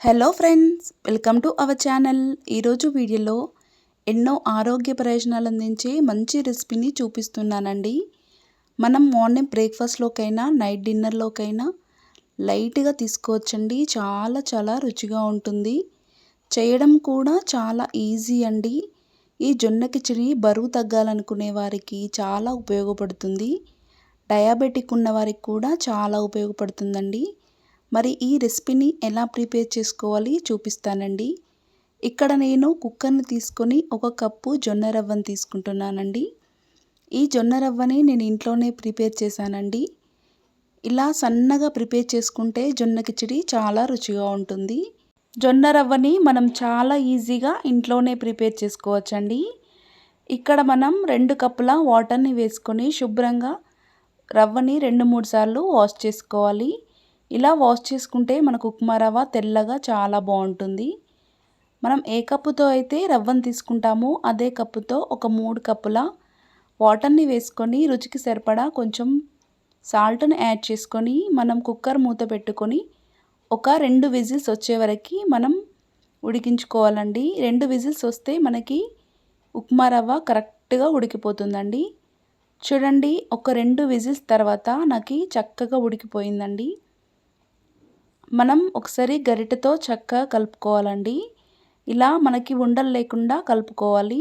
Hello friends, welcome to our channel. ఈరోజు వీడియోలో ఎన్నో ఆరోగ్య ప్రయోజనాలు అందించే మంచి రెసిపీని చూపిస్తున్నానండి. మనం మార్నింగ్ బ్రేక్ఫాస్ట్లోకైనా నైట్ డిన్నర్లోకైనా లైట్గా తీసుకోవచ్చండి. చాలా రుచిగా ఉంటుంది. చేయడం కూడా చాలా ఈజీ అండి. ఈ జొన్న కిచిడి బరువు తగ్గాలనుకునే వారికి చాలా ఉపయోగపడుతుంది. డయాబెటిక్ ఉన్న వారికి కూడా చాలా ఉపయోగపడుతుందండి. మరి ఈ రెసిపీని ఎలా ప్రిపేర్ చేసుకోవాలి చూపిస్తానండి. ఇక్కడ నేను కుక్కర్ని తీసుకొని 1 కప్పు జొన్న రవ్వని తీసుకుంటున్నానండి. ఈ జొన్న రవ్వని నేను ఇంట్లోనే ప్రిపేర్ చేశానండి. ఇలా సన్నగా ప్రిపేర్ చేసుకుంటే జొన్న కిచిడి చాలా రుచిగా ఉంటుంది. జొన్న రవ్వని మనం చాలా ఈజీగా ఇంట్లోనే ప్రిపేర్ చేసుకోవచ్చండి. ఇక్కడ మనం 2 కప్పుల వాటర్ని వేసుకొని శుభ్రంగా రవ్వని 2-3 సార్లు వాష్ చేసుకోవాలి. ఇలా వాష్ చేసుకుంటే మనకు ఉప్మా రవ్వ తెల్లగా చాలా బాగుంటుంది. మనం ఏ కప్పుతో అయితే రవ్వను తీసుకుంటామో అదే కప్పుతో ఒక 3 కప్పుల వాటర్ని వేసుకొని రుచికి సరిపడా కొంచెం సాల్ట్ని యాడ్ చేసుకొని మనం కుక్కర్ మూత పెట్టుకొని ఒక 2 విజిల్స్ వచ్చే వరకు మనం ఉడికించుకోవాలండి. 2 విజిల్స్ వస్తే మనకి ఉప్మా రవ్వ కరెక్ట్గా ఉడికిపోతుందండి. చూడండి, ఒక 2 విజిల్స్ తర్వాత నాకు చక్కగా ఉడికిపోయిందండి. మనం ఒకసారి గరిటెతో చక్కగా కలుపుకోవాలండి. ఇలా మనకి ఉండలు లేకుండా కలుపుకోవాలి.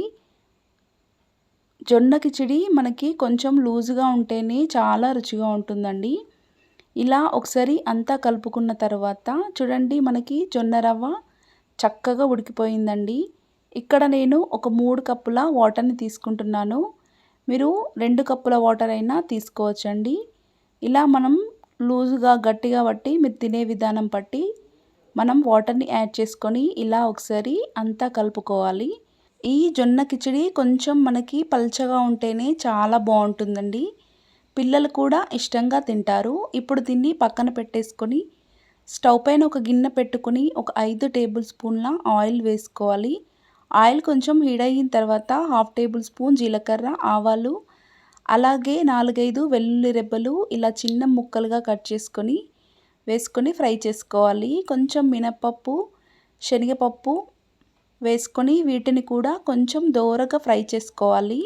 జొన్న కిచిడి మనకి కొంచెం లూజుగా ఉంటేనే చాలా రుచిగా ఉంటుందండి. ఇలా ఒకసారి అంతా కలుపుకున్న తర్వాత చూడండి, మనకి జొన్న రవ్వ చక్కగా ఉడికిపోయిందండి. ఇక్కడ నేను ఒక 3 కప్పుల వాటర్ని తీసుకుంటున్నాను. మీరు 2 కప్పుల వాటర్ అయినా తీసుకోవచ్చండి. ఇలా మనం లూజుగా గట్టిగా బట్టి మీరు తినే విధానం బట్టి మనం వాటర్ని యాడ్ చేసుకొని ఇలా ఒకసారి అంతా కలుపుకోవాలి. ఈ జొన్న కిచిడి కొంచెం మనకి పల్చగా ఉంటేనే చాలా బాగుంటుందండి. పిల్లలు కూడా ఇష్టంగా తింటారు. ఇప్పుడు దీన్ని పక్కన పెట్టేసుకొని స్టవ్ పైన ఒక గిన్నె పెట్టుకొని ఒక 5 టేబుల్ స్పూన్ల ఆయిల్ వేసుకోవాలి. ఆయిల్ కొంచెం హీట్ అయిన తర్వాత 1/2 టేబుల్ స్పూన్ జీలకర్ర, ఆవాలు, అలాగే 4-5 వెల్లుల్లి రెబ్బలు ఇలా చిన్న ముక్కలుగా కట్ చేసుకొని వేసుకొని ఫ్రై చేసుకోవాలి. కొంచెం మినపప్పు, శనగపప్పు వేసుకొని వీటిని కూడా కొంచెం దోరగా ఫ్రై చేసుకోవాలి.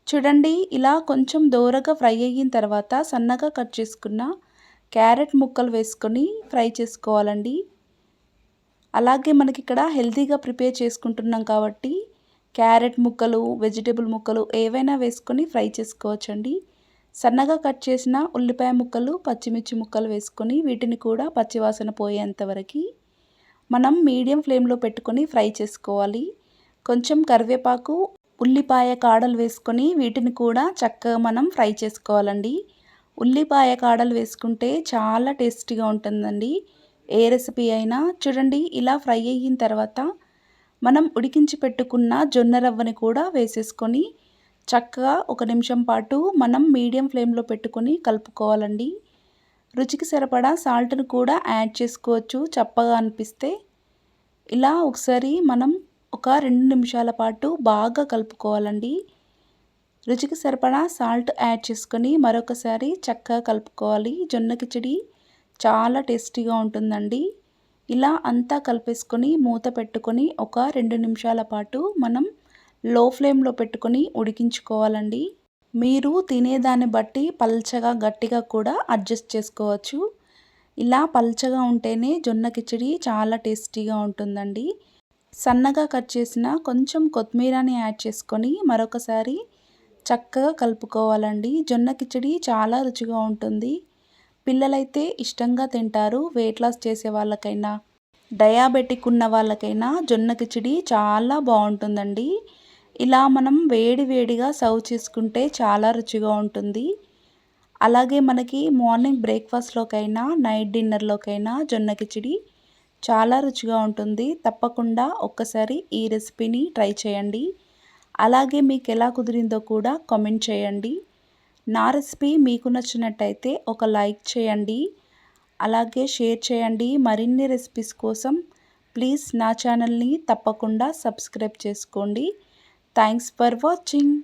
చూడండి, ఇలా కొంచెం దోరగా ఫ్రై అయిన తర్వాత సన్నగా కట్ చేసుకున్న క్యారెట్ ముక్కలు వేసుకొని ఫ్రై చేసుకోవాలండి. అలాగే మనకి ఇక్కడ హెల్తీగా ప్రిపేర్ చేసుకుంటున్నాం కాబట్టి క్యారెట్ ముక్కలు, వెజిటేబుల్ ముక్కలు ఏవైనా వేసుకొని ఫ్రై చేసుకోవచ్చండి. సన్నగా కట్ చేసిన ఉల్లిపాయ ముక్కలు, పచ్చిమిర్చి ముక్కలు వేసుకొని వీటిని కూడా పచ్చివాసన పోయేంత వరకు మనం మీడియం ఫ్లేమ్లో పెట్టుకొని ఫ్రై చేసుకోవాలి. కొంచెం కరివేపాకు, ఉల్లిపాయ కాడలు వేసుకొని వీటిని కూడా చక్కగా మనం ఫ్రై చేసుకోవాలండి. ఉల్లిపాయ కాడలు వేసుకుంటే చాలా టేస్టీగా ఉంటుందండి ఏ రెసిపీ అయినా. చూడండి, ఇలా ఫ్రై అయిన తర్వాత మనం ఉడికించి పెట్టుకున్న జొన్న రవ్వని కూడా వేసేసుకొని చక్కగా 1 నిమిషం పాటు మనం మీడియం ఫ్లేమ్లో పెట్టుకొని కలుపుకోవాలండి. రుచికి సరిపడా సాల్ట్ను కూడా యాడ్ చేసుకోవచ్చు చప్పగా అనిపిస్తే. ఇలా ఒకసారి మనం ఒక 2 నిమిషాల పాటు బాగా కలుపుకోవాలండి. రుచికి సరిపడా సాల్ట్ యాడ్ చేసుకొని మరొకసారి చక్కగా కలుపుకోవాలి. జొన్న కిచిడి చాలా టేస్టీగా ఉంటుందండి. ఇలా అంతా కలిపేసుకొని మూత పెట్టుకొని ఒక 2 నిమిషాల పాటు మనం లో ఫ్లేమ్లో పెట్టుకొని ఉడికించుకోవాలండి. మీరు తినేదాన్ని బట్టి పల్చగా గట్టిగా కూడా అడ్జస్ట్ చేసుకోవచ్చు. ఇలా పల్చగా ఉంటేనే జొన్న కిచిడి చాలా టేస్టీగా ఉంటుందండి. సన్నగా కట్ చేసిన కొంచెం కొత్తిమీరని యాడ్ చేసుకొని మరొకసారి చక్కగా కలుపుకోవాలండి. జొన్న కిచిడి చాలా రుచిగా ఉంటుంది. పిల్లలైతే ఇష్టంగా తింటారు. వెయిట్ లాస్ చేసే వాళ్ళకైనా డయాబెటిక్ ఉన్న వాళ్ళకైనా జొన్న కిచిడి చాలా బాగుంటుందండి. ఇలా మనం వేడిగా సర్వ్ చేసుకుంటే చాలా రుచిగా ఉంటుంది. అలాగే మనకి మార్నింగ్ బ్రేక్ఫాస్ట్లోకైనా నైట్ డిన్నర్లోకైనా జొన్న కిచిడి చాలా రుచిగా ఉంటుంది. తప్పకుండా ఒక్కసారి ఈ రెసిపీని ట్రై చేయండి. అలాగే మీకు ఎలా కుదిరిందో కూడా కామెంట్ చేయండి. నా రెసిపీ మీకు నచ్చినట్టయితే ఒక లైక్ చేయండి. అలాగే షేర్ చేయండి. మరిన్ని రెసిపీస్ కోసం ప్లీజ్ నా ఛానల్ని తప్పకుండా సబ్స్క్రైబ్ చేసుకోండి. Thanks for watching.